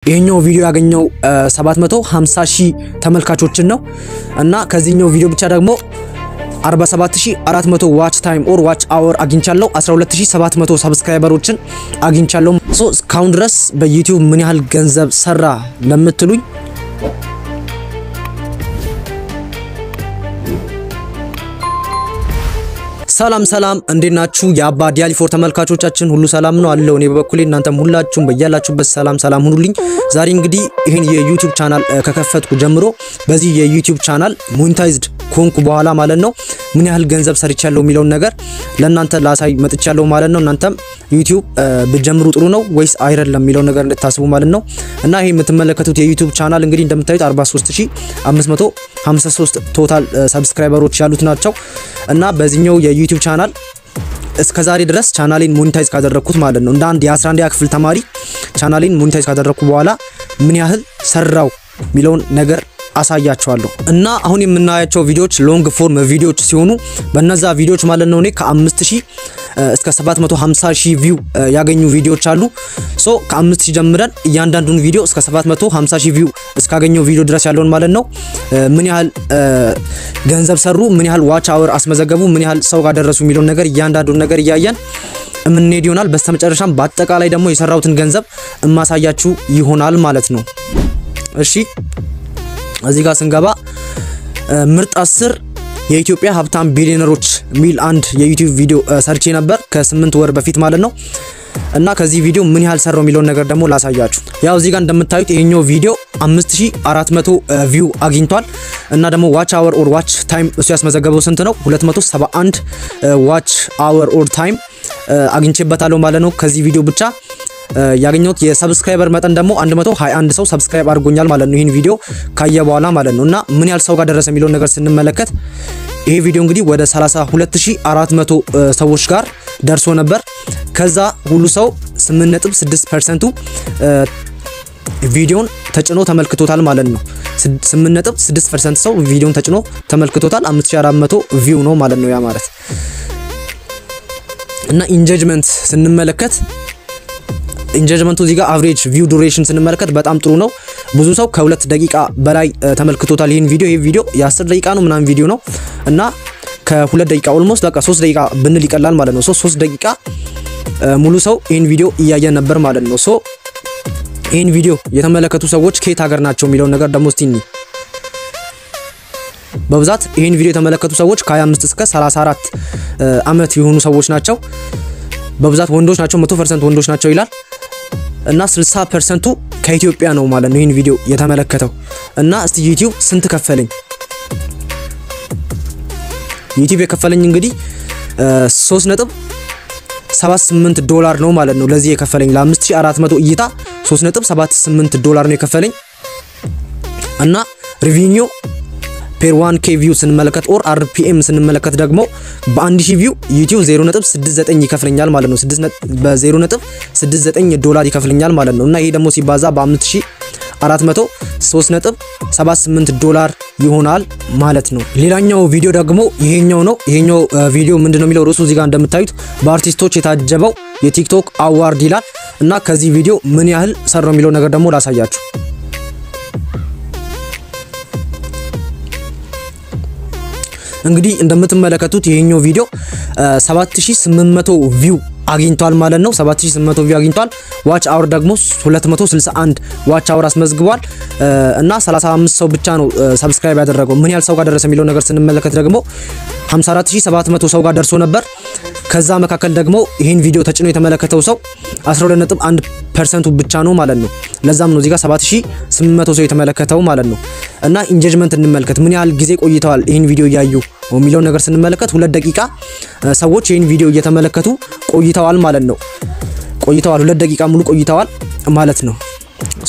ይሄኛው ቪዲዮ ያገኘው 750,000 ተመልካቾችን ነው እና ከዚህኛው ቪዲዮ ብቻ ደግሞ 47400 ዋች ታይም ኦር ዋች አወር አግኝቻለሁ 12700 ሰብስክራይበሮችን አግኝቻለሁ ሶ እስካሁን ድረስ በዩቲዩብ ምን ያህል ገንዘብ ሰራ ለምትሉኝ ሰላም እንዴት ናችሁ የአባ ዲያሊ ፎር ተመልካቾቻችን ሁሉ ሰላም ነው አለው እኔ በበኩሌ እናንተም ሁላችሁም በያላችሁበት ሰላም ሁኑልኝ ዛሬ እንግዲህ ይሄን የዩቲዩብ ቻናል ከከፈትኩ ጀምሮ በዚህ የዩቲዩብ ቻናል ሞኔታይዝድ ኮንኩ በኋላ ማለት ነው ምን ያህል ገንዘብ ሰርቻለሁ የሚለው ነገር ለእናንተ ላሳይ መጥቻለሁ ማለት ነው እናንተም ዩቲዩብ በጀምሩ ጥሩ ነው ወይስ አይደለም የሚለው ነገር እንድታስቡ ማለት ነው እና ይሄ የምትመለከቱት የዩቲዩብ ቻናል እንግዲህ እንደምታዩት 43553 ቶታል ሰብስክራይበሮች ያሉት ናቸው እና በዚህኛው የዩቲዩብ ቻናል እስከዛሬ ድረስ ቻናሌን ሞኔታይዝ ካደረኩት ማለት ነው እንደ አንድ የ11ኛ ክፍል ተማሪ ቻናሌን ሞኔታይዝ ካደረኩ በኋላ ምን ያህል ሰራው ሚሊዮን ነገር አሳያችኋለሁ እና አሁን የምናያቸው ቪዲዮዎች ሎንግ ፎርም ቪዲዮዎች ሲሆኑ በእነዛ ቪዲዮዎች ማለት ነው እኔ ከ5000 እስከ 750,000 ቪው ያገኙ ቪዲዮዎች አሉ ሶ ከ5000 ጀምረን እያንዳንዱን ቪዲዮ እስከ 750,000 ቪው እስካገኘው ቪዲዮ ድረስ ያለውን ማለት ነው ምን ያህል ገንዘብ ሰሩ ምን ያህል ዋች አወር አስመዘገቡ ምን ያህል ሰው ጋር ደረሱ የሚለው ነገር እያንዳንዱን ነገር እያየን እምንሄድ ይሆናል በስተመጨረሻም በአጠቃላይ ደግሞ የሰራውትን ገንዘብ እማሳያችሁ ይሆናል ማለት ነው እሺ እዚህ ጋር ስንገባ ምርጥ 10 የኢትዮጵያ ሀብታም ቢሊዮነሮች ሚል አንድ የዩቲዩብ ቪዲዮ ሰርቼ ነበር ከ8 ወር በፊት ማለት ነው እና ከዚህ ቪዲዮ ምን ያህል ሰራው የሚለው ነገር ደግሞ ላሳያችሁ ያው እዚህ ጋር እንደምታዩት ይሄኛው ቪዲዮ 5400 ቪው አግኝቷል እና ደግሞ ዋች አወር ኦር ዋች ታይም እሱ ያስመዘገበው ስንት ነው 271 ዋች አወር ኦር ታይም አግኝቼበታለሁ ማለት ነው ከዚህ ቪዲዮ ብቻ ያገኘሁት የሰብስክራይበር መጠን ደግሞ 121 ሰው ሰብስክራይብ አድርጎኛል ማለት ነው ይሄን ቪዲዮ ካየ በኋላ ማለት ነው እና ምን ያህል ሰው ጋር ደረሰ የሚለው ነገር ስንመለከት ይሄ ቪዲዮ እንግዲህ ወደ 32400 ሰዎች ጋር ደርሶ ነበር ከዛ ሁሉ ሰው 8.6% ቪዲዮን ተጭኖ ተመልክቶታል ማለት ነው 8.6% ሰው ቪዲዮን ተጭኖ ተመልክቶታል 5400 ቪው ነው ማለት ነው ያ ማለት እና ኢንጌጅመንት ስንመለከት ኢንጌጅመንቱ እዚህ ጋር አቨሬጅ ቪው ዱሬሽን ስንመለከት በጣም ጥሩ ነው ብዙ ሰው ከ2 ደቂቃ በላይ ተመልክቶታል ይሄን ቪዲዮ ይሄ ቪዲዮ የ10 ደቂቃ ነው ምናምን ቪዲዮ ነው እና ከ2 ደቂቃ ኦልሞስት በቃ 3 ደቂቃ ብንል ይቀላል ማለት ነው 3 ደቂቃ ሙሉ ሰው ይሄን ቪዲዮ እያየ ነበር ማለት ነው ሶ ይሄን ቪዲዮ የተመለከቱ ሰዎች ከየት ሀገር ናቸው የሚለው ነገር ደግሞ እስቲ በብዛት ይሄን ቪዲዮ የተመለከቱ ሰዎች ከ25 እስከ 34 አመት የሆኑ ሰዎች ናቸው በብዛት ወንዶች ናቸው 100% ወንዶች ናቸው ይላል እና 60% ከኢትዮጵያ ነው ማለት ነው ይሄን ቪዲዮ የተመለከተው እና እስቲ ዩቲዩብ ስንት ከፈለኝ ዩቲዩብ የከፈለኝ እንግዲህ 3.78 ዶላር ነው ማለት ነው ለዚህ የከፈለኝ ለ5400 እይታ 3.78 ዶላር ነው የከፈለኝ እና ሪቪኒው ፔር 1k ቪው ስንመለከት ኦር RPM ስንመለከት ደግሞ በ1000 ቪው ዩቲዩብ 0.69 ይከፍለኛል ማለት ነው በ0.69 ዶላር ይከፍለኛል ማለት ነው እና ይሄ ደግሞ ሲባዛ በ5400 3.78 ዶላር ይሆናል ማለት ነው ሌላኛው ቪዲዮ ደግሞ ይሄኛው ነው ይሄኛው ቪዲዮ ምንድነው የሚለው ርዕሱ እዚህ ጋር እንደምታዩት በአርቲስቶች የታጀበው የቲክቶክ አዋርድ ይላል እና ከዚህ ቪዲዮ ምን ያህል ሰራው የሚለው ነገር ደግሞ ላሳያችሁ እንግዲህ እንደምትመለከቱት ይሄኛው ቪዲዮ 7800 ቪው አግኝቷል ማለት ነው 7800 ቪው አግኝቷል ዋች አወር ደግሞ 261 ዋች አወር አስመዝግቧል እና 35 ሰው ብቻ ነው ሰብስክራይብ ያደረገው ምን ያህል ሰው ጋር ደረሰ የሚለው ነገር ስንመለከት ደግሞ 54700 ሰው ጋር ደርሶ ነበር ከዛ መካከል ደግሞ ይሄን ቪዲዮ ተጭኖ የተመለከተው ሰው 12.1% ብቻ ነው ማለት ነው ለዛም ነው እዚህ ጋር 7800 ሰው የተመለከተው ማለት ነው እና ኢንጌጅመንት እንመልከት ምን ያህል ጊዜ ቆይተዋል ይሄን ቪዲዮ ያዩ የሚለው ነገር ስንመለከት 2 ደቂቃ ሰዎች ይሄን ቪዲዮ እየተመለከቱ ቆይተዋል ማለት ነው ቆይተዋል 2 ደቂቃ ሙሉ ቆይተዋል ማለት ነው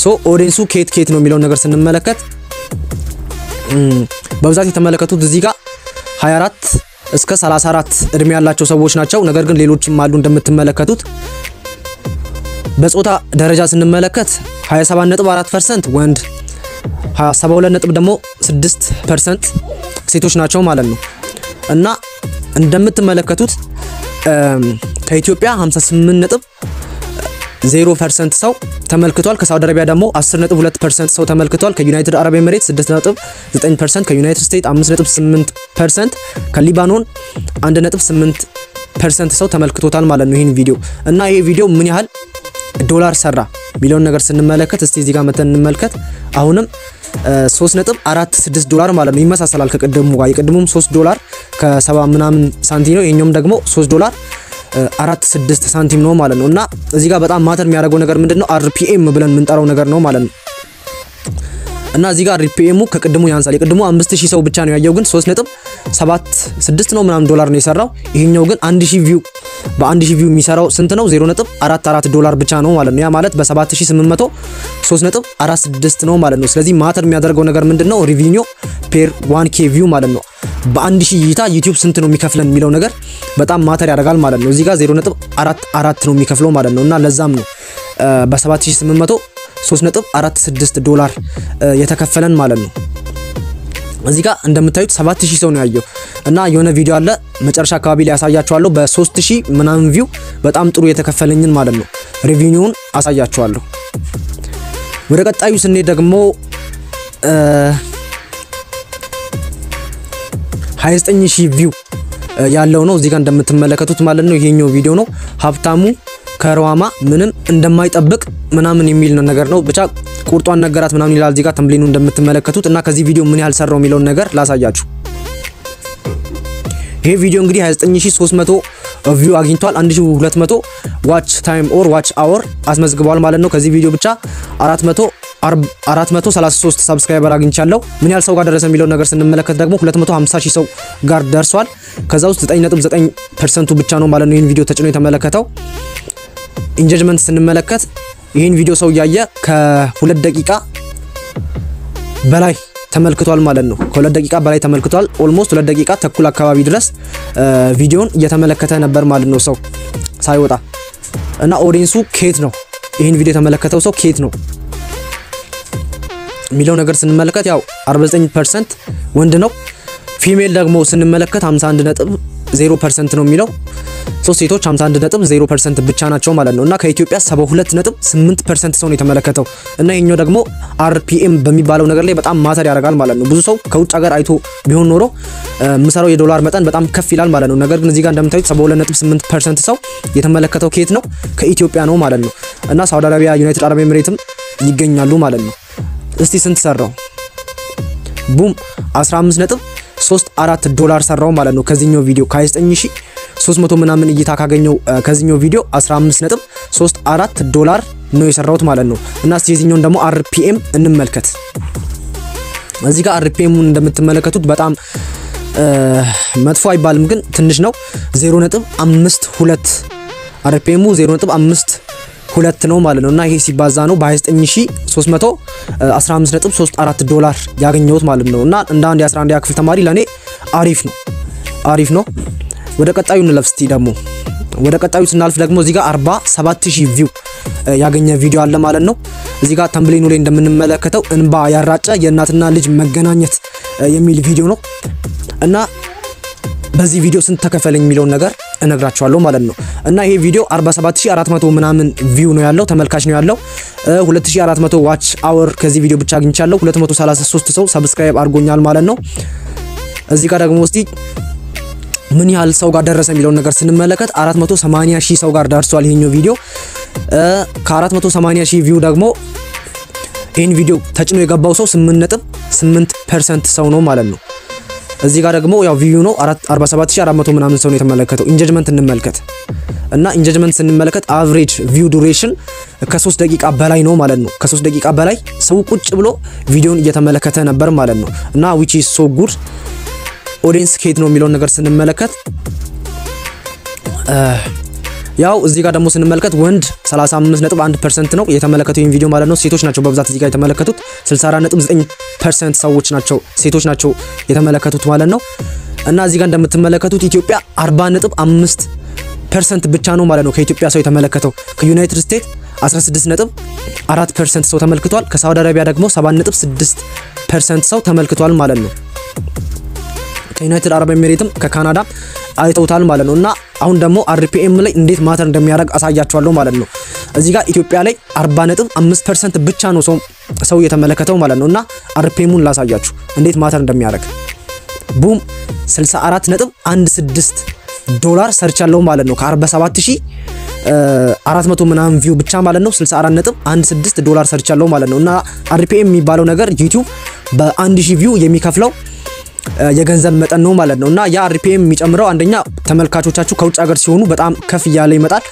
ሶ ኦዲየንሱ ኬት ነው የሚለው ነገር ስንመለከት በብዛት የተመለከቱት እዚህ ጋር 24 እስከ 34 እድሜ ያላቸው ሰዎች ናቸው ነገር ግን ሌሎችም አሉ እንደምትመለከቱት በጾታ ደረጃ ስንመለከት 27.4% ወንድ 72.6% ሴቶች ናቸው ማለት ነው እና እንደምትመለከቱት ከኢትዮጵያ 0% ሰው ተመልክቷል። ከሳውዲ አረቢያ ደግሞ 10.2% ሰው ተመልክቷል። ከዩናይትድ አረብ ኤሚሬትስ 6.9%፣ ከዩናይትድ ስቴትስ 5.8%፣ ከሊባኖን 1.8% ሰው ተመልክቶታል ማለት ነው ይሄን ቪዲዮ። እና ይሄ ቪዲዮ ምን ያህል ዶላር ሰራ ሚሊዮን ነገር ስንመለከት እስቲ እዚህ ጋር መተን እንመልከት። አሁንም 3.46 ዶላር ማለት ነው። ይመሳሰላል ከቀደሙ ጋር። የቀደሙም 3 ዶላር ከ70 ምናምን ሳንቲም ነው። ይሄኛውም ደግሞ 3 ዶላር 46 ሳንቲም ነው ማለት ነው። እና እዚህ ጋር በጣም ማተር የሚያደርገው ነገር ምንድነው? አርፒኤም ብለን የምንጠራው ነገር ነው ማለት ነው። እና እዚህ ጋር አርፒኤሙ ከቀደሙ ያንሳል። የቀደሙ 5000 ሰው ብቻ ነው ያየው፣ ግን 3.76 ነው ምናምን ዶላር ነው የሰራው። ይሄኛው ግን 1000 ቪው በ1000 ቪው የሚሰራው ስንት ነው? 0.44 ዶላር ብቻ ነው ማለት ነው። ያ ማለት በ7800 3.46 ነው ማለት ነው። ስለዚህ ማተር የሚያደርገው ነገር ምንድነው? ሪቪኒው ፔር 1k ቪው ማለት ነው። በ1000 እይታ ዩቲዩብ ስንት ነው የሚከፍለን የሚለው ነገር በጣም ማተር ያደርጋል ማለት ነው። እዚህ ጋር 0.44 ነው የሚከፍለው ማለት ነው። እና ለዛም ነው በ7800 3.46 ዶላር የተከፈለን ማለት ነው። እዚህ ጋር እንደምታዩት 7000 ሰው ነው ያየው። እና የሆነ ቪዲዮ አለ መጨረሻ አካባቢ ላይ ያሳያችኋለሁ በ3000 ምናምን ቪው በጣም ጥሩ የተከፈለኝን ማለት ነው። ሪቪኒውን አሳያችኋለሁ። ወደ ቀጣዩ ስንሄድ ደግሞ 29000 ቪው ያለው ነው እዚህ ጋር እንደምትመለከቱት ማለት ነው። ይሄኛው ቪዲዮ ነው ሀብታሙ ከረዋማ ምንም እንደማይጠብቅ ምናምን የሚል ነገር ነው። ብቻ ቁርጧን ነገራት ምናምን ይላል እዚህ ጋር ተምብሌኑ እንደምትመለከቱት። እና ከዚህ ቪዲዮ ምን ያህል ሰራው የሚለውን ነገር ላሳያችሁ። ይሄ ቪዲዮ እንግዲህ 29300 ቪው አግኝቷል። 1200 ዋች ታይም ኦር ዋች አወር አስመዝግቧል ማለት ነው። ከዚህ ቪዲዮ ብቻ 433 ሰብስክራይበር አግኝቻለሁ። ምን ያህል ሰው ጋር ደረሰ የሚለው ነገር ስንመለከት ደግሞ 250000 ሰው ጋር ደርሷል። ከዛ ውስጥ 9.9% ብቻ ነው ማለት ነው ይሄን ቪዲዮ ተጭኖ የተመለከተው። ኢንጌጅመንት ስንመለከት ይሄን ቪዲዮ ሰው ያየ ከ2 ደቂቃ በላይ ተመልክቷል ማለት ነው። ከ2 ደቂቃ በላይ ተመልክቷል። ኦልሞስት 2 ደቂቃ ተኩል አካባቢ ድረስ ቪዲዮን እየተመለከተ ነበር ማለት ነው ሰው ሳይወጣ። እና ኦዲየንሱ ኬት ነው ይሄን ቪዲዮ የተመለከተው ሰው ኬት ነው የሚለው ነገር ስንመለከት ያው 49% ወንድ ነው። ፊሜል ደግሞ ስንመለከት 51.0% ነው የሚለው። ሴቶች 51.0% ብቻ ናቸው ማለት ነው። እና ከኢትዮጵያ 72.8% ሰው ነው የተመለከተው። እና ይሄኛው ደግሞ አርፒኤም በሚባለው ነገር ላይ በጣም ማተር ያደርጋል ማለት ነው። ብዙ ሰው ከውጭ ሀገር አይቶ ቢሆን ኖሮ ምሰራው የዶላር መጠን በጣም ከፍ ይላል ማለት ነው። ነገር ግን እዚህ ጋር እንደምታዩት 72.8% ሰው የተመለከተው ከየት ነው? ከኢትዮጵያ ነው ማለት ነው። እና ሳውዲ አረቢያ፣ ዩናይትድ አረብ ኤሚሬትም ይገኛሉ ማለት ነው። እስቲ ስንት ሰራው? ቡም 15.34 ዶላር ሰራው ማለት ነው። ከዚህኛው ቪዲዮ ከ29300 ምናምን እይታ ካገኘው ከዚህኛው ቪዲዮ 15.34 ዶላር ነው የሰራውት ማለት ነው። እና እስቲ የዚህኛውን ደግሞ አርፒኤም እንመልከት። እዚህ ጋር አርፒኤሙን እንደምትመለከቱት በጣም መጥፎ አይባልም ግን ትንሽ ነው። 0.52 አርፒኤሙ 0.52 ነው ማለት ነው። እና ይሄ ሲባዛ ነው በ29300 15.34 ዶላር ያገኘሁት ማለት ነው። እና እንደ አንድ የ11 ክፍል ተማሪ ለኔ አሪፍ ነው። ወደ ቀጣዩ እንለፍ እስቲ ደግሞ ወደ ቀጣዩ ስናልፍ ደግሞ እዚህ ጋር 47000 ቪው ያገኘ ቪዲዮ አለ ማለት ነው። እዚህ ጋር ተምብሌኑ ላይ እንደምንመለከተው እንባ ያራጨ የእናትና ልጅ መገናኘት የሚል ቪዲዮ ነው። እና በዚህ ቪዲዮ ስንት ተከፈለኝ የሚለውን ነገር እነግራችኋለሁ ማለት ነው። እና ይሄ ቪዲዮ 47400 ምናምን ቪው ነው ያለው፣ ተመልካች ነው ያለው። 2400 ዋች አወር ከዚህ ቪዲዮ ብቻ አግኝቻለሁ። 233 ሰው ሰብስክራይብ አድርጎኛል ማለት ነው። እዚህ ጋር ደግሞ እስቲ ምን ያህል ሰው ጋር ደረሰ የሚለውን ነገር ስንመለከት 480000 ሰው ጋር ደርሷል ይሄኛው ቪዲዮ። ከ480000 ቪው ደግሞ ይሄን ቪዲዮ ተጭኖ የገባው ሰው 8.8% ሰው ነው ማለት ነው። እዚህ ጋር ደግሞ ያው ቪው ነው 47400 ምናምን ሰው ነው የተመለከተው። ኢንጌጅመንት እንመልከት። እና ኢንጌጅመንት ስንመለከት አቨሬጅ ቪው ዱሬሽን ከ3 ደቂቃ በላይ ነው ማለት ነው። ከ3 ደቂቃ በላይ ሰው ቁጭ ብሎ ቪዲዮን እየተመለከተ ነበር ማለት ነው። እና which is so good ኦዲየንስ ኬት ነው የሚለውን ነገር ስንመለከት ያው እዚህ ጋር ደግሞ ስንመለከት ወንድ 35.1% ነው የተመለከተው ይሄን ቪዲዮ ማለት ነው። ሴቶች ናቸው በብዛት እዚህ ጋር የተመለከቱት 64.9% ሰዎች ናቸው ሴቶች ናቸው የተመለከቱት ማለት ነው። እና እዚህ ጋር እንደምትመለከቱት ኢትዮጵያ 40.5% ብቻ ነው ማለት ነው ከኢትዮጵያ ሰው የተመለከተው። ከዩናይትድ ስቴትስ 16.4% ሰው ተመልክቷል። ከሳውዲ አረቢያ ደግሞ 7.6% ሰው ተመልክቷል ማለት ነው። ከዩናይትድ አረብ ኤሚሬትም ከካናዳ አይተውታል ማለት ነው። እና አሁን ደግሞ RPM ላይ እንዴት ማተር እንደሚያደርግ አሳያችኋለሁ ማለት ነው። እዚህ ጋር ኢትዮጵያ ላይ 40.5% ብቻ ነው ሰው የተመለከተው ማለት ነው። እና RPMን ላሳያችሁ እንዴት ማተር እንደሚያደርግ። ቡም 64.16 ዶላር ሰርች ያለው ማለት ነው። ከ47400 ምናምን ቪው ብቻ ማለት ነው 64.16 ዶላር ሰርች ያለው ማለት ነው። እና RPM የሚባለው ነገር ዩቲዩብ በ1000 ቪው የሚከፍለው የገንዘብ መጠን ነው ማለት ነው። እና ያ RPM የሚጨምረው አንደኛ ተመልካቾቻችሁ ከውጭ ሀገር ሲሆኑ በጣም ከፍ እያለ ይመጣል።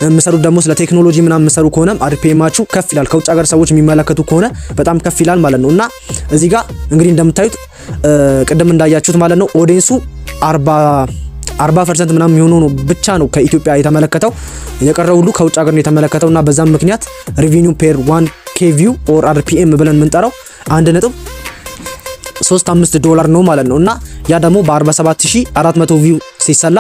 የምሰሩት ደግሞ ስለ ቴክኖሎጂ ምናምን የምሰሩ ከሆነ RPMአችሁ ከፍ ይላል። ከውጭ ሀገር ሰዎች የሚመለከቱ ከሆነ በጣም ከፍ ይላል ማለት ነው። እና እዚህ ጋር እንግዲህ እንደምታዩት ቅድም እንዳያችሁት ማለት ነው ኦዲየንሱ 40% ምናምን የሚሆነው ነው ብቻ ነው ከኢትዮጵያ የተመለከተው። የቀረው ሁሉ ከውጭ ሀገር ነው የተመለከተውና በዛም ምክንያት ሪቪኒው ፔር 1k ቪው ኦር RPM ብለን የምንጠራው 1.35 ዶላር ነው ማለት ነው። እና ያ ደግሞ በ47400 ቪው ሲሰላ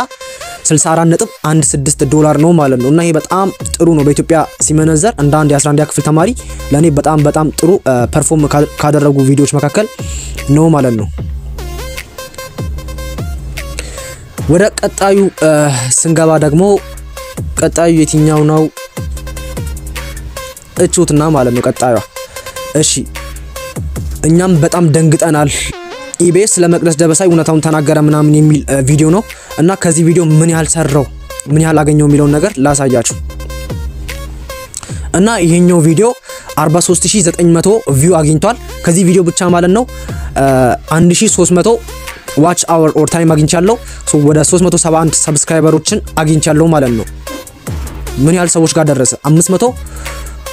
64.16 ዶላር ነው ማለት ነው። እና ይሄ በጣም ጥሩ ነው በኢትዮጵያ ሲመነዘር እንደ አንድ የ11 ክፍል ተማሪ ለኔ በጣም ጥሩ ፐርፎርም ካደረጉ ቪዲዮዎች መካከል ነው ማለት ነው። ወደ ቀጣዩ ስንገባ ደግሞ ቀጣዩ የትኛው ነው? እቹትና ማለት ነው ቀጣዩ። እሺ እኛም በጣም ደንግጠናል። ኢቢኤስ ለመቅደስ ደበሳይ እውነታውን ተናገረ ምናምን የሚል ቪዲዮ ነው። እና ከዚህ ቪዲዮ ምን ያህል ሰራው ምን ያህል አገኘው የሚለውን ነገር ላሳያችሁ። እና ይሄኛው ቪዲዮ 43900 ቪው አግኝቷል። ከዚህ ቪዲዮ ብቻ ማለት ነው 1300 ዋች አወር ኦር ታይም አግኝቻለሁ። ወደ 371 ሰብስክራይበሮችን አግኝቻለሁ ማለት ነው። ምን ያህል ሰዎች ጋር ደረሰ? 500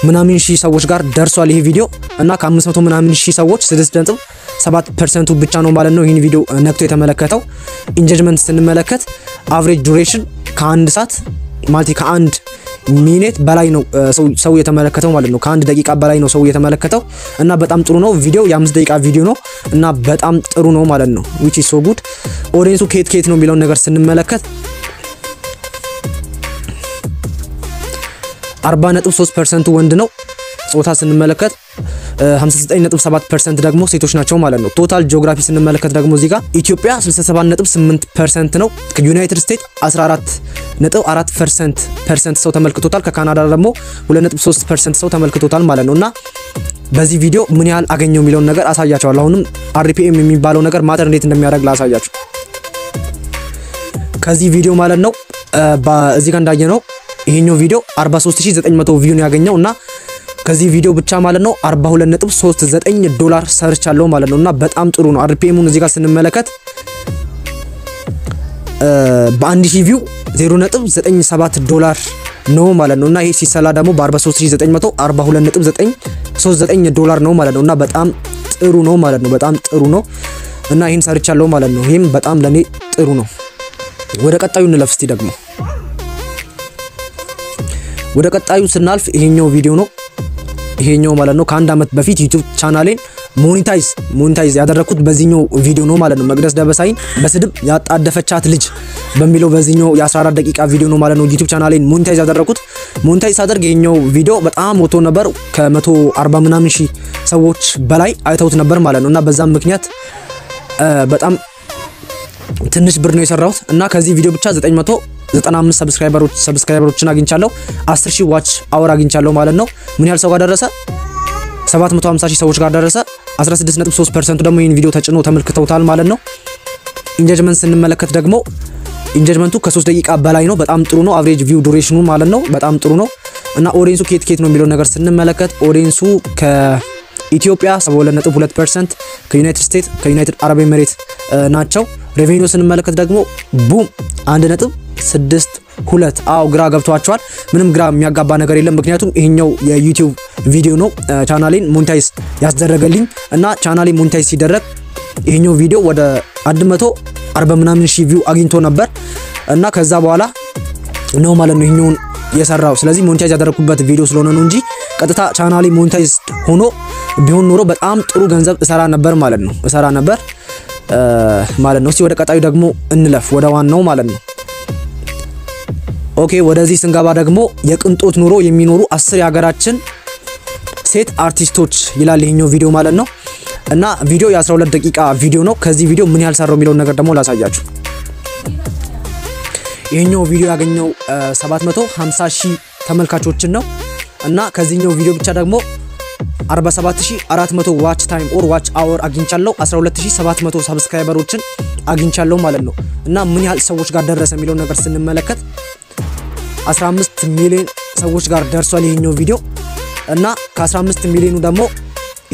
ምናምን ሺህ ሰዎች ጋር ደርሷል ይሄ ቪዲዮ። እና ከ500 ምናምን ሺህ ሰዎች 6.7% ብቻ ነው ማለት ነው ይሄን ቪዲዮ ነክቶ የተመለከተው። ኢንጌጅመንት ስንመለከት አቨሬጅ ዱሬሽን ከ1 ሰዓት ማለት ከ1 ሚኒት በላይ ነው ሰው የተመለከተው ማለት ነው። ከ1 ደቂቃ በላይ ነው ሰው የተመለከተው። እና በጣም ጥሩ ነው ቪዲዮ። የ5 ደቂቃ ቪዲዮ ነው እና በጣም ጥሩ ነው ማለት ነው። which is so good። ኦዲየንሱ ከየት ነው የሚለውን ነገር ስንመለከት 40.3% ወንድ ነው። ጾታ ስንመለከት 59.7% ደግሞ ሴቶች ናቸው ማለት ነው። ቶታል ጂኦግራፊ ስንመለከት ደግሞ እዚህ ጋር ኢትዮጵያ 67.8% ነው። ከዩናይትድ ስቴትስ 14.4% ሰው ተመልክቶታል። ከካናዳ ደግሞ 2.3% ሰው ተመልክቶታል ማለት ነው። እና በዚህ ቪዲዮ ምን ያህል አገኘው የሚለውን ነገር አሳያችኋለሁ። አሁንም RPM የሚባለው ነገር ማተር እንዴት እንደሚያደርግ ላሳያችሁ። ከዚህ ቪዲዮ ማለት ነው በዚህ ጋር እንዳየነው ይሄኛው ቪዲዮ 43900 ቪው ነው ያገኘው። እና ከዚህ ቪዲዮ ብቻ ማለት ነው 42.39 ዶላር ሰርች አለው ማለት ነው። እና በጣም ጥሩ ነው። RPMን እዚህ ጋር ስንመለከት በ1000 ቪው 0.97 ዶላር ነው ማለት ነው። እና ይሄ ሲሰላ ደግሞ በ43900 42.939 ዶላር ነው ማለት ነው። እና በጣም ጥሩ ነው ማለት ነው። በጣም ጥሩ ነው። እና ይሄን ሰርች አለው ማለት ነው። ይሄም በጣም ለኔ ጥሩ ነው። ወደ ቀጣዩ እንለፍ እስቲ ደግሞ ወደ ቀጣዩ ስናልፍ ይሄኛው ቪዲዮ ነው። ይሄኛው ማለት ነው ከአንድ አመት በፊት ዩቲዩብ ቻናሌን ሞኔታይዝ ያደረኩት በዚህኛው ቪዲዮ ነው ማለት ነው። መቅደስ ደበሳይን በስድብ ያጣደፈቻት ልጅ በሚለው በዚህኛው የ14 ደቂቃ ቪዲዮ ነው ማለት ነው ዩቲዩብ ቻናሌን ሞኔታይዝ ያደረኩት። ሞኔታይዝ አደርግ ይሄኛው ቪዲዮ በጣም ወጥቶ ነበር። ከ140 ምናምን ሺህ ሰዎች በላይ አይተውት ነበር ማለት ነው። እና በዛም ምክንያት በጣም ትንሽ ብር ነው የሰራሁት። እና ከዚህ ቪዲዮ ብቻ 995 ሰብስክራይበሮችን አግኝቻለሁ። 10000 ዋች አወር አግኝቻለሁ ማለት ነው። ምን ያህል ሰው ጋር ደረሰ? 750 ሺህ ሰዎች ጋር ደረሰ። 16.3% ደግሞ ይሄን ቪዲዮ ተጭኖ ተመልክተውታል ማለት ነው። ኢንጌጅመንት ስንመለከት ደግሞ ኢንጌጅመንቱ ከ3 ደቂቃ በላይ ነው። በጣም ጥሩ ነው። አቨሬጅ ቪው ዱሬሽኑ ማለት ነው በጣም ጥሩ ነው። እና ኦዲየንሱ ከየት ነው የሚለው ነገር ስንመለከት ኦዲየንሱ ከኢትዮጵያ 72.2%፣ ከዩናይትድ ስቴትስ ከዩናይትድ አረብ ኤሚሬት ናቸው። ሬቬኒው ስንመለከት ደግሞ ቡም 1.62 አው ግራ ገብቷቸዋል። ምንም ግራ የሚያጋባ ነገር የለም። ምክንያቱም ይሄኛው የዩቲዩብ ቪዲዮ ነው ቻናሌን ሞኔታይዝ ያስደረገልኝ። እና ቻናሌን ሞኔታይዝ ሲደረግ ይሄኛው ቪዲዮ ወደ 140 ምናምን ሺህ ቪው አግኝቶ ነበር። እና ከዛ በኋላ ነው ማለት ነው ይሄኛውን የሰራው። ስለዚህ ሞኔታይዝ ያደረኩበት ቪዲዮ ስለሆነ ነው እንጂ ቀጥታ ቻናሌ ሞኔታይዝ ሆኖ ቢሆን ኖሮ በጣም ጥሩ ገንዘብ እሰራ ነበር ማለት ነው። እስቲ ወደ ቀጣዩ ደግሞ እንለፍ፣ ወደ ዋናው ማለት ነው። ኦኬ ወደዚህ ስንገባ ደግሞ የቅንጦት ኑሮ የሚኖሩ 10 የሀገራችን ሴት አርቲስቶች ይላል ይሄኛው ቪዲዮ ማለት ነው። እና ቪዲዮ የ12 ደቂቃ ቪዲዮ ነው። ከዚህ ቪዲዮ ምን ያህል ሰራው የሚለው ነገር ደግሞ ላሳያችሁ። ይሄኛው ቪዲዮ ያገኘው 750,000 ተመልካቾችን ነው እና ከዚህኛው ቪዲዮ ብቻ ደግሞ 47400 ዋች ታይም ኦር ዋች አወር አግኝቻለሁ 12700 ሰብስክራይበሮችን አግኝቻለሁ ማለት ነው እና ምን ያህል ሰዎች ጋር ደረሰ የሚለው ነገር ስንመለከት 15 ሚሊዮን ሰዎች ጋር ደርሷል ይሄኛው ቪዲዮ እና ከ15 ሚሊዮኑ ደግሞ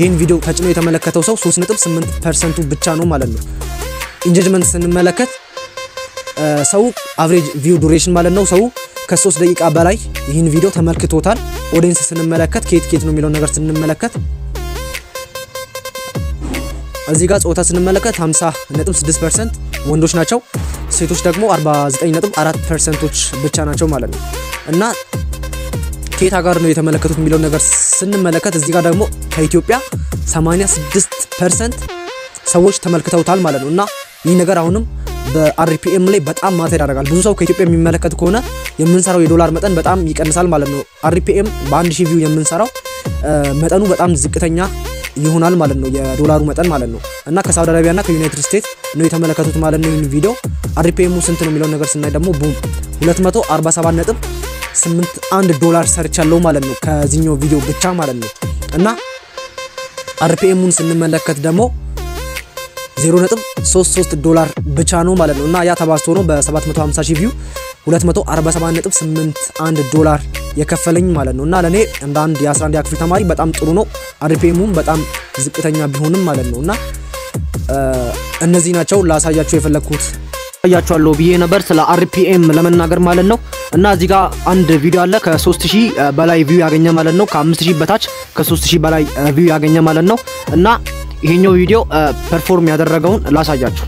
ይሄን ቪዲዮ ተጭኖ የተመለከተው ሰው 3.8% ብቻ ነው ማለት ነው ኢንጌጅመንት ስንመለከት ሰው አቨሬጅ ቪው ዱሬሽን ማለት ነው ሰው ከ3 ደቂቃ በላይ ይሄን ቪዲዮ ተመልክቶታል ኦዲየንስ ስንመለከት ኬት ነው የሚለው ነገር ስንመለከት እዚህ ጋር ጾታ ስንመለከት 50.6% ወንዶች ናቸው ሴቶች ደግሞ 49.4%ዎች ብቻ ናቸው ማለት ነው እና ኬት አጋር ነው የተመለከቱት የሚለው ነገር ስንመለከት እዚህ ጋር ደግሞ ከኢትዮጵያ 86% ሰዎች ተመልክተውታል ማለት ነው እና ይህ ነገር አሁንም በአርፒኤም ላይ በጣም ማተር ያደርጋል ብዙ ሰው ከኢትዮጵያ የሚመለከት ከሆነ የምንሰራው የዶላር መጠን በጣም ይቀንሳል ማለት ነው አርፒኤም በ1000 ቪው የምንሰራው መጠኑ በጣም ዝቅተኛ ይሆናል ማለት ነው የዶላሩ መጠን ማለት ነው እና ከሳውዲ አረቢያና ከዩናይትድ ስቴትስ ነው የተመለከቱት ማለት ነው ይሄን ቪዲዮ አርፒኤሙ ስንት ነው የሚለው ነገር ስናይ ደግሞ ቡም 247.81 ዶላር ሰርቻለሁ ማለት ነው ከዚህኛው ቪዲዮ ብቻ ማለት ነው እና አርፒኤሙን ስንመለከት ደግሞ 0.33 ዶላር ብቻ ነው ማለት ነው እና ያ ተባዝቶ ነው በ750,000 ቪው 240.81 ዶላር የከፈለኝ ማለት ነው እና ለኔ እንደ አንድ የ11 ክፍል ተማሪ በጣም ጥሩ ነው አርፒኤሙም በጣም ዝቅተኛ ቢሆንም ማለት ነው እና እነዚህ ናቸው ላሳያችሁ የፈለኩት ያያችኋለሁ ብዬ ነበር ስለ አርፒኤም ለመናገር ማለት ነው እና እዚህ ጋር አንድ ቪዲዮ አለ ከ3000 በላይ ቪው ያገኘ ማለት ነው ከ5000 በታች ከ3000 በላይ ቪው ያገኘ ማለት ነው እና ይሄኛው ቪዲዮ ፐርፎርም ያደረገውን ላሳያችሁ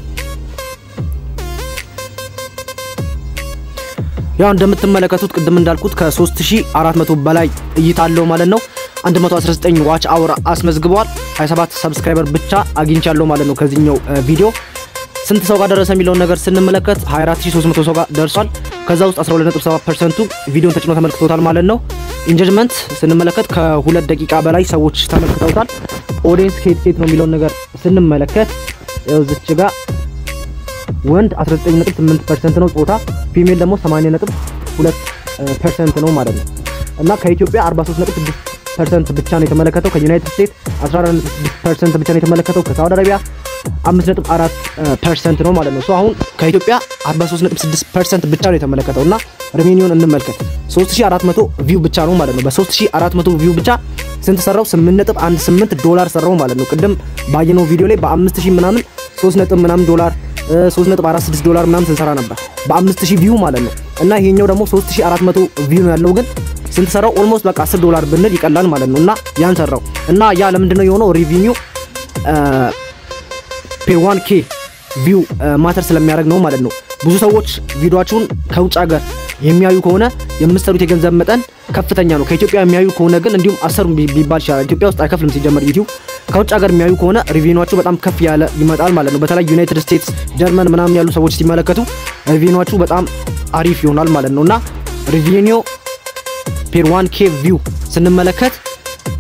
ያው እንደምትመለከቱት ቅድም እንዳልኩት ከ3400 በላይ እይታ አለው ማለት ነው 119 ዋች አወር አስመዝግቧል 27 ሰብስክራይበር ብቻ አግኝቻለሁ ማለት ነው ከዚህኛው ቪዲዮ ስንት ሰው ጋር ደረሰ የሚለው ነገር ስንመለከት 24300 ሰው ጋር ደርሷል ከዛ ውስጥ 12.7% ቪዲዮን ተጭኖ ተመልክቶታል ማለት ነው ኢንጌጅመንት ስንመለከት ከ2 ደቂቃ በላይ ሰዎች ተመልክተውታል ኦዲየንስ ኬት ነው የሚለው ነገር ስንመለከት እዚች ጋር ወንድ 19.8% ነው ጾታ ፊሜል ደግሞ 80.2% ነው ማለት ነው እና ከኢትዮጵያ 43.6% ብቻ ነው የተመለከተው ከዩናይትድ ስቴትስ 14.6% ብቻ ነው የተመለከተው ከሳውዲ አረቢያ 5.4% ነው ማለት ነው ሶ አሁን ከኢትዮጵያ 43.6% ብቻ ነው የተመለከተው እና ሪቬኒውን እንመልከት 3400 ቪው ብቻ ነው ማለት ነው በ3400 ቪው ብቻ ስንት ሰራው 8.18 ዶላር ሰራው ማለት ነው ቅድም ባየነው ቪዲዮ ላይ በ5000 ምናምን 3 ምናምን ዶላር 3.46 ዶላር ምናምን ስንሰራ ነበር በ5000 ቪው ማለት ነው እና ይሄኛው ደግሞ 3400 ቪው ነው ያለው ግን ስንት ሰራው ኦልሞስት በቃ 10 ዶላር ብንል ይቀላል ማለት ነው እና ያን ሰራው እና ያ ለምንድን ነው የሆነው ሪቬኒው ፔ1k ቪው ማተር ስለሚያደርግ ነው ማለት ነው ብዙ ሰዎች ቪዲዮአችሁን ከውጭ ሀገር የሚያዩ ከሆነ የምትሰሩት የገንዘብ መጠን ከፍተኛ ነው ከኢትዮጵያ የሚያዩ ከሆነ ግን እንዲሁም አሰሩ ቢባል ይችላል ኢትዮጵያ ውስጥ አይከፍልም ሲጀመር ዩቲዩብ ከውጭ ሀገር የሚያዩ ከሆነ ሪቬኒዋችሁ በጣም ከፍ ያለ ይመጣል ማለት ነው በተለይ ዩናይትድ ስቴትስ ጀርመን ምናምን ያሉ ሰዎች ሲመለከቱ ሪቬኒዋችሁ በጣም አሪፍ ይሆናል ማለት ነውና ሪቬኒው ፔር1k ቪው ስንመለከት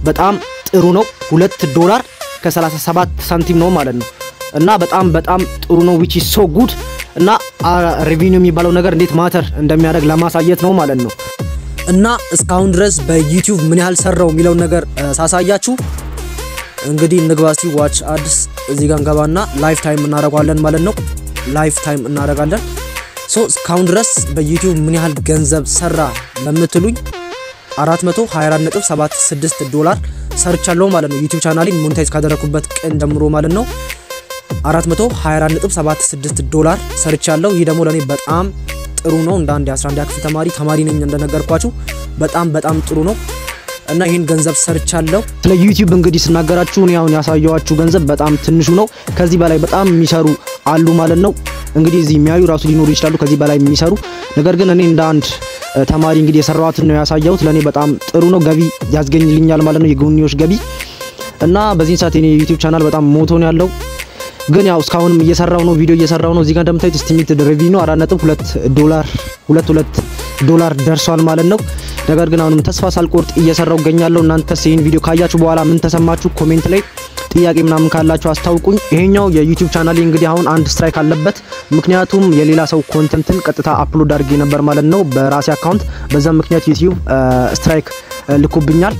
በጣም ጥሩ ነው 2 ዶላር ከ37 ሳንቲም ነው ማለት ነው እና በጣም ጥሩ ነው which is so good እና ሪቬኒው የሚባለው ነገር እንዴት ማተር እንደሚያደርግ ለማሳየት ነው ማለት ነው እና እስካሁን ድረስ በዩቲዩብ ምን ያህል ሰራው የሚለው ነገር ሳሳያችሁ እንግዲህ እንግባሲ ዋች አድስ እዚህ ጋር እንገባና ላይፍ ታይም እናደርጋለን ማለት ነው ላይፍ ታይም እናደርጋለን ሶ እስካሁን ድረስ በዩቲዩብ ምን ያህል ገንዘብ ሰራ ለምትሉኝ 424.76 ዶላር ሰርቻለሁ ማለት ነው ዩቲዩብ ቻናሌን ሞኔታይዝ ካደረኩበት ቀን ጀምሮ ማለት ነው 424.76 ዶላር ሰርቻለሁ ይሄ ደግሞ ለኔ በጣም ጥሩ ነው እንደ አንድ 11 ክፍል ተማሪ ነኝ እንደነገርኳችሁ በጣም ጥሩ ነው እና ይሄን ገንዘብ ሰርቻለሁ ስለ ዩቲዩብ እንግዲህ ስናገራችሁ ነው ያው ያሳየዋችሁ ገንዘብ በጣም ትንሹ ነው ከዚህ በላይ በጣም የሚሰሩ አሉ ማለት ነው እንግዲህ እዚህ የሚያዩ ራሱ ሊኖሩ ይችላሉ ከዚህ በላይ የሚሰሩ ነገር ግን እኔ እንደ አንድ ተማሪ እንግዲህ የሰራሁት ነው ያሳየሁት ለኔ በጣም ጥሩ ነው ገቢ ያስገኝልኛል ማለት ነው የጎንዮሽ ገቢ እና በዚህ ሰዓት የኔ ዩቲዩብ ቻናል በጣም ሞቶ ነው ያለው ግን ያው እስካሁንም እየሰራው ነው ቪዲዮ እየሰራው ነው እዚህ ጋር እንደምታዩት ኤስቲሜትድ ሬቪኒው 4.2 ዶላር ደርሷል ማለት ነው ነገር ግን አሁንም ተስፋ ሳልቆርጥ እየሰራው ገኛለሁ እናንተስ ይሄን ቪዲዮ ካያችሁ በኋላ ምን ተሰማችሁ ኮሜንት ላይ ጥያቄ ምናምን ካላችሁ አስታውቁኝ። ይሄኛው የዩቲዩብ ቻናሌ እንግዲህ አሁን አንድ ስትራይክ አለበት። ምክንያቱም የሌላ ሰው ኮንተንትን ቀጥታ አፕሎድ አድርጌ ነበር ማለት ነው በራሴ አካውንት። በዛ ምክንያት ዩቲዩብ ስትራይክ ልኮብኛል።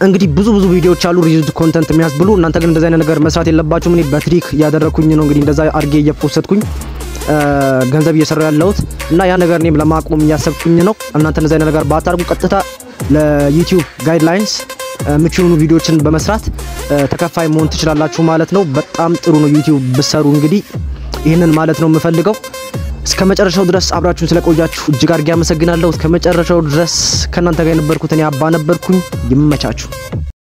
እንግዲህ ብዙ ቪዲዮዎች አሉ ሪዩዝድ ኮንተንት የሚያስብሉ። እናንተ ግን እንደዛ አይነት ነገር መስራት የለባችሁም። እኔ በትሪክ ያደረኩኝ ነው እንግዲህ እንደዛ አድርጌ እየፖስትኩኝ ገንዘብ እየሰራው ያለሁት እና ያ ነገር እኔም ለማቆም እያሰብኩኝ ነው። እናንተ እንደዛ አይነት ነገር ባታርጉ ቀጥታ ለዩቲዩብ ጋይድላይንስ ምቹ የሆኑ ቪዲዮዎችን በመስራት ተከፋይ መሆን ትችላላችሁ ማለት ነው። በጣም ጥሩ ነው ዩቲዩብ ብሰሩ። እንግዲህ ይሄንን ማለት ነው የምፈልገው። እስከመጨረሻው ድረስ አብራችሁን ስለቆያችሁ እጅግ አድርጌ አመሰግናለሁ። እስከመጨረሻው ድረስ ከናንተ ጋር የነበርኩት እኔ አባ ነበርኩኝ። ይመቻችሁ።